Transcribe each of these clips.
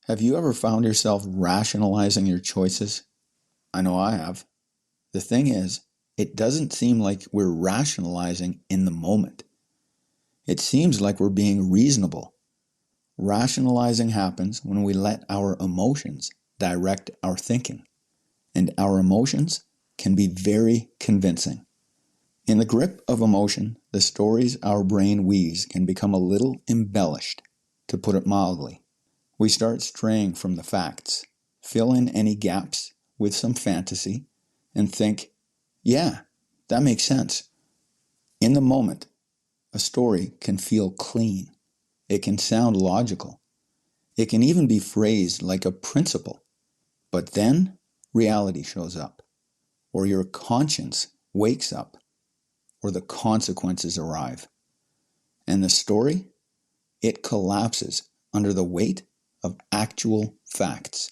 Have you ever found yourself rationalizing your choices? I know I have. The thing is, it doesn't seem like we're rationalizing in the moment. It seems like we're being reasonable. Rationalizing happens when we let our emotions direct our thinking, and our emotions can be very convincing. In the grip of emotion, the stories our brain weaves can become a little embellished, to put it mildly. We start straying from the facts, fill in any gaps with some fantasy, and think, yeah, that makes sense. In the moment, a story can feel clean. It can sound logical. It can even be phrased like a principle. But then reality shows up, or your conscience wakes up, or the consequences arrive. And the story, it collapses under the weight of actual facts.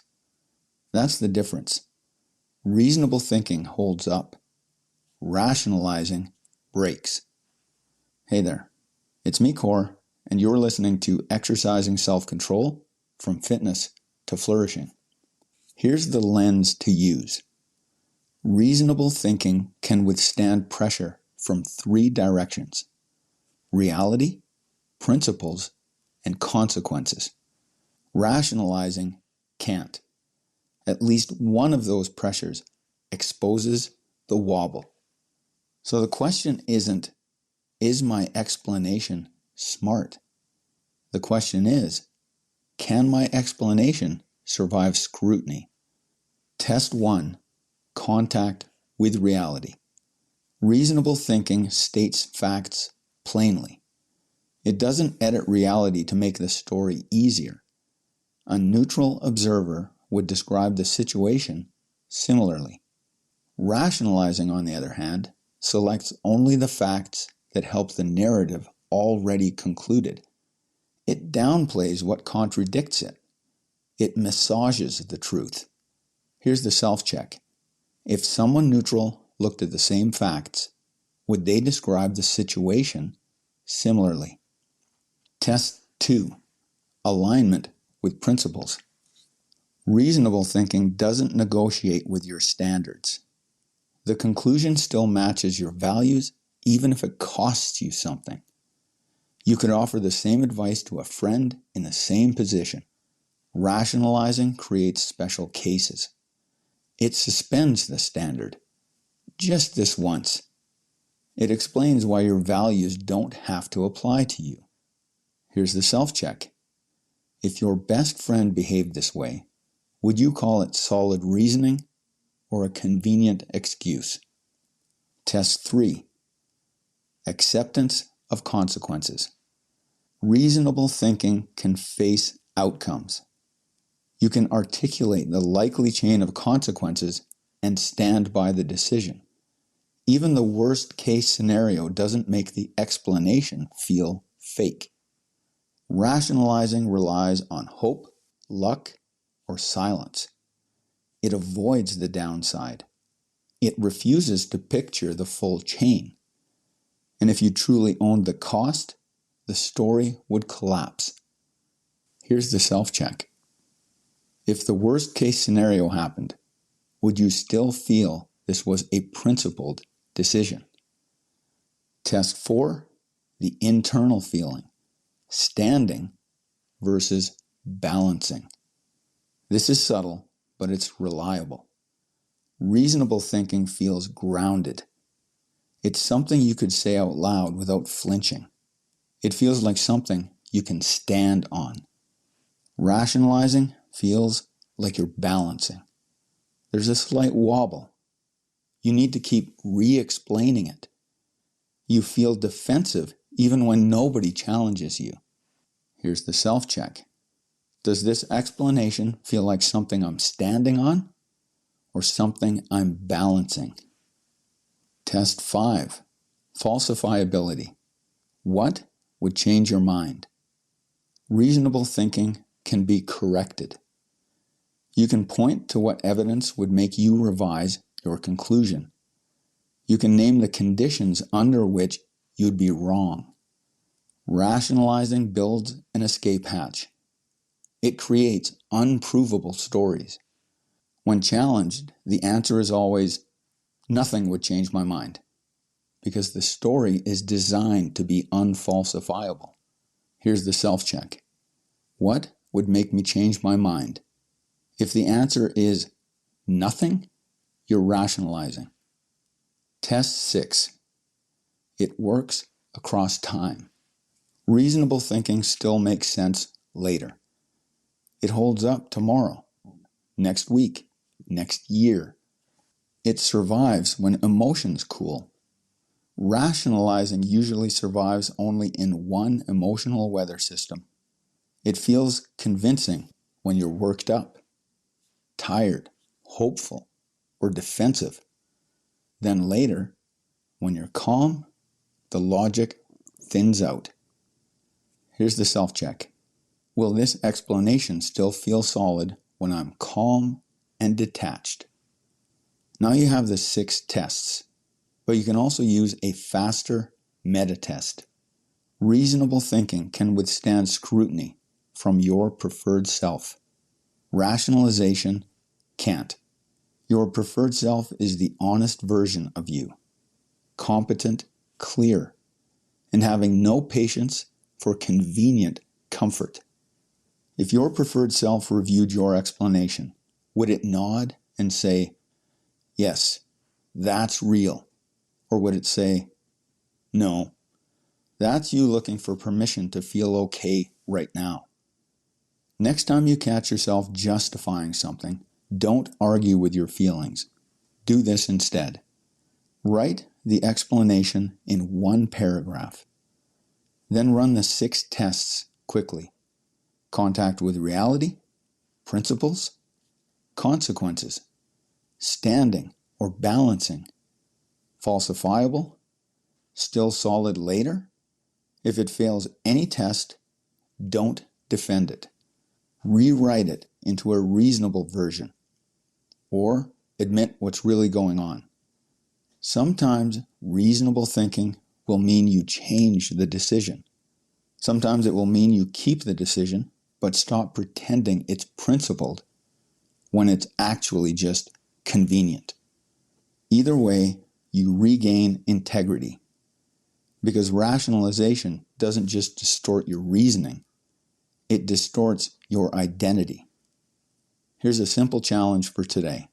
That's the difference. Reasonable thinking holds up. Rationalizing breaks. Hey there, it's me, Core, and you're listening to Exercising Self-Control from Fitness to Flourishing. Here's the lens to use. Reasonable thinking can withstand pressure from three directions: reality, principles, and consequences. Rationalizing can't. At least one of those pressures exposes the wobble. So the question isn't, is my explanation smart? The question is, can my explanation survive scrutiny? Test 1. Contact with reality. Reasonable thinking states facts plainly. It doesn't edit reality to make the story easier. A neutral observer would describe the situation similarly. Rationalizing, on the other hand, selects only the facts that help the narrative already concluded. It downplays what contradicts it. It massages the truth. Here's the self-check. If someone neutral looked at the same facts, would they describe the situation similarly? Test 2. Alignment with principles. Reasonable thinking doesn't negotiate with your standards. The conclusion still matches your values, even if it costs you something. You could offer the same advice to a friend in the same position. Rationalizing creates special cases. It suspends the standard, just this once. It explains why your values don't have to apply to you. Here's the self-check. If your best friend behaved this way, would you call it solid reasoning or a convenient excuse? Test 3. Acceptance of consequences. Reasonable thinking can face outcomes. You can articulate the likely chain of consequences and stand by the decision. Even the worst case scenario doesn't make the explanation feel fake. Rationalizing relies on hope, luck, or silence. It avoids the downside. It refuses to picture the full chain. And if you truly owned the cost, the story would collapse. Here's the self-check. If the worst case scenario happened, would you still feel this was a principled decision? Test 4. The internal feeling. Standing versus balancing. This is subtle, but it's reliable. Reasonable thinking feels grounded. It's something you could say out loud without flinching. It feels like something you can stand on. Rationalizing feels like you're balancing. There's a slight wobble. You need to keep re-explaining it. You feel defensive even when nobody challenges you. Here's the self-check. Does this explanation feel like something I'm standing on or something I'm balancing? Test 5. Falsifiability. What would change your mind? Reasonable thinking can be corrected. You can point to what evidence would make you revise your conclusion. You can name the conditions under which you'd be wrong. Rationalizing builds an escape hatch. It creates unprovable stories. When challenged, the answer is always, nothing would change my mind, because the story is designed to be unfalsifiable. Here's the self-check. What would make me change my mind? If the answer is nothing, you're rationalizing. Test 6. It works across time. Reasonable thinking still makes sense later. It holds up tomorrow, next week, next year. It survives when emotions cool. Rationalizing usually survives only in one emotional weather system. It feels convincing when you're worked up, tired, hopeful, or defensive. Then later, when you're calm, the logic thins out. Here's the self-check. Will this explanation still feel solid when I'm calm and detached? Now you have the 6 tests, but you can also use a faster meta test. Reasonable thinking can withstand scrutiny from your preferred self. Rationalization can't. Your preferred self is the honest version of you, competent, clear, and having no patience for convenient comfort. If your preferred self reviewed your explanation, would it nod and say, yes, that's real? Or would it say, no, that's you looking for permission to feel okay right now? Next time you catch yourself justifying something, don't argue with your feelings. Do this instead. Write the explanation in one paragraph. Then run the 6 tests quickly. Contact with reality, principles, consequences, standing or balancing, falsifiable, still solid later. If it fails any test, don't defend it. Rewrite it into a reasonable version, or admit what's really going on. Sometimes reasonable thinking will mean you change the decision. Sometimes it will mean you keep the decision, but stop pretending it's principled when it's actually just convenient. Either way, you regain integrity, because rationalization doesn't just distort your reasoning, it distorts your identity. Here's a simple challenge for today.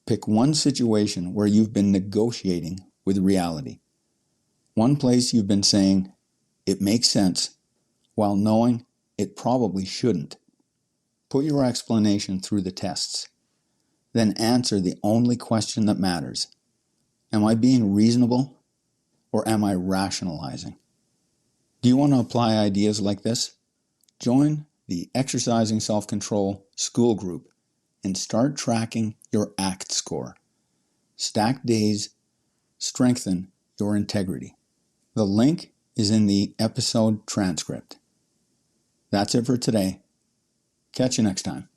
Pick one situation where you've been negotiating with reality. One place you've been saying, it makes sense, while knowing it probably shouldn't. Put your explanation through the tests. Then answer the only question that matters. Am I being reasonable, or am I rationalizing? Do you want to apply ideas like this? Join the Exercising Self-Control school group and start tracking your ACT score. Stack days, strengthen your integrity. The link is in the episode transcript. That's it for today. Catch you next time.